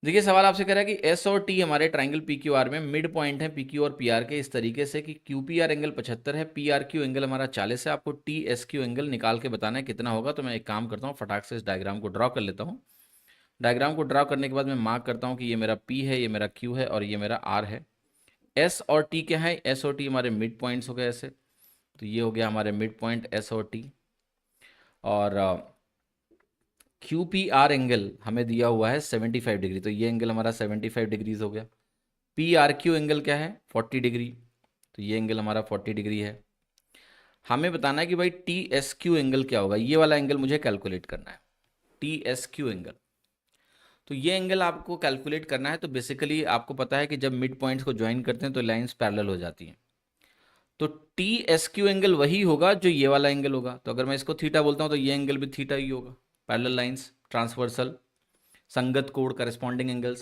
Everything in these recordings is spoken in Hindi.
देखिए सवाल आपसे कह रहा है कि एस और टी हमारे ट्राइंगल पी क्यू आर में मिड पॉइंट है पी क्यू और पी आर के इस तरीके से कि क्यू पी आर एंगल 75 है, पी आर क्यू एंगल हमारा 40 है। आपको टी एस क्यू एंगल निकाल के बताना है कितना होगा। तो मैं एक काम करता हूँ, फटाक से इस डायग्राम को ड्रॉ कर लेता हूँ। डायग्राम को ड्रॉ करने के बाद मैं मार्क करता हूँ कि ये मेरा पी है, ये मेरा क्यू है और ये मेरा आर है। एस और टी क्या है? एस और टी हमारे मिड पॉइंट्स हो गए ऐसे। तो ये हो गया हमारे मिड पॉइंट एस और टी। और क्यू पी आर एंगल हमें दिया हुआ है 75 डिग्री, तो ये एंगल हमारा 75 डिग्रीज हो गया। पी आर क्यू एंगल क्या है? 40 डिग्री, तो ये एंगल हमारा 40 डिग्री है। हमें बताना है कि भाई टी एस क्यू एंगल क्या होगा, ये वाला एंगल मुझे कैलकुलेट करना है, टी एस क्यू एंगल। तो ये एंगल आपको कैलकुलेट करना है। तो बेसिकली आपको पता है कि जब मिड पॉइंट्स को ज्वाइन करते हैं तो लाइंस पैरेलल हो जाती हैं। तो टी एस क्यू एंगल वही होगा जो ये वाला एंगल होगा। तो अगर मैं इसको थीटा बोलता हूँ तो ये एंगल भी थीटा ही होगा। पैरेलल लाइंस, ट्रांसवर्सल, संगत कोण, करस्पॉन्डिंग एंगल्स।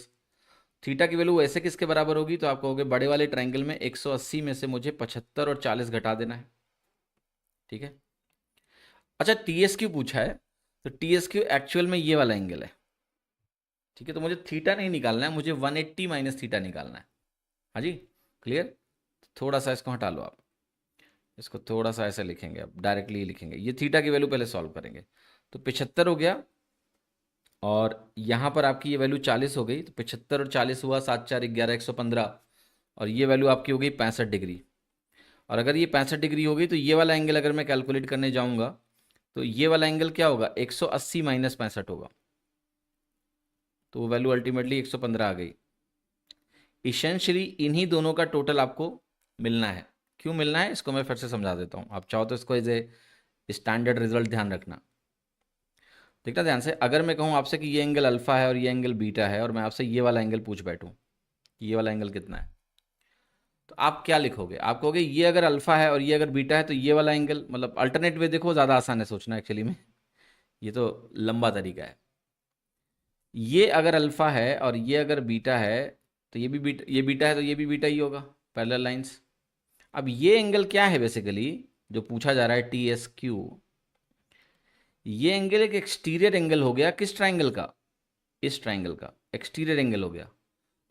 थीटा की वैल्यू ऐसे किसके बराबर होगी? तो आप कहोगे बड़े वाले ट्रायंगल में 180 में से मुझे 75 और 40 घटा देना है। ठीक है। अच्छा, टी एस क्यू पूछा है, तो टी एस क्यू एक्चुअल में ये वाला एंगल है। ठीक है, तो मुझे थीटा नहीं निकालना है, मुझे 180 माइनस थीटा निकालना है। हाँ जी, क्लियर। थोड़ा सा इसको हटा लो आप, इसको थोड़ा सा ऐसे लिखेंगे, आप डायरेक्टली लिखेंगे। ये थीटा की वैल्यू पहले सॉल्व करेंगे। तो 75 हो गया और यहाँ पर आपकी ये वैल्यू 40 हो गई। तो 75 और 40 हुआ 7 4 11 115। और ये वैल्यू आपकी हो गई 65 डिग्री। और अगर ये 65 डिग्री हो गई तो ये वाला एंगल अगर मैं कैलकुलेट करने जाऊँगा तो ये वाला एंगल क्या होगा? 180 माइनस 65 होगा। तो वो वैल्यू अल्टीमेटली 115 आ गई। इसेंशियली इन्हीं दोनों का टोटल आपको मिलना है। क्यों मिलना है इसको मैं फिर से समझा देता हूँ, आप चाहो तो इसको एज ए स्टैंडर्ड रिजल्ट ध्यान रखना। देखना ध्यान से, अगर मैं कहूँ आपसे कि ये एंगल अल्फा है और ये एंगल बीटा है और मैं आपसे ये वाला एंगल पूछ बैठूँ कि ये वाला एंगल कितना है, तो आप क्या लिखोगे? आप कहोगे ये अगर अल्फा है और ये अगर बीटा है तो ये वाला एंगल, मतलब अल्टरनेट वे देखो, ज़्यादा आसान है सोचना एक्चुअली में, ये तो लंबा तरीका है। ये अगर अल्फा है और ये अगर बीटा है तो ये भी बीटा, ये बीटा है तो ये भी बीटा ही होगा, पैरेलल लाइंस। अब ये एंगल क्या है बेसिकली जो पूछा जा रहा है, टी एस क्यू। ये एंगल एक एक्सटीरियर एंगल हो गया किस ट्राइंगल का? इस ट्राइंगल का एक्सटीरियर एंगल हो गया।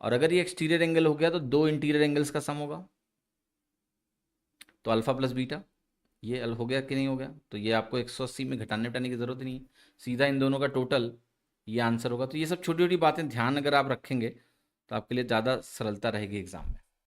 और अगर ये एक्सटीरियर एंगल हो गया तो दो इंटीरियर एंगल्स का सम होगा, तो अल्फा प्लस बीटा। ये अल हो गया कि नहीं हो गया? तो ये आपको 180 में घटाने घटाने की जरूरत नहीं है, सीधा इन दोनों का टोटल ये आंसर होगा। तो ये सब छोटी छोटी बातें ध्यान अगर आप रखेंगे तो आपके लिए ज़्यादा सरलता रहेगी एग्जाम में।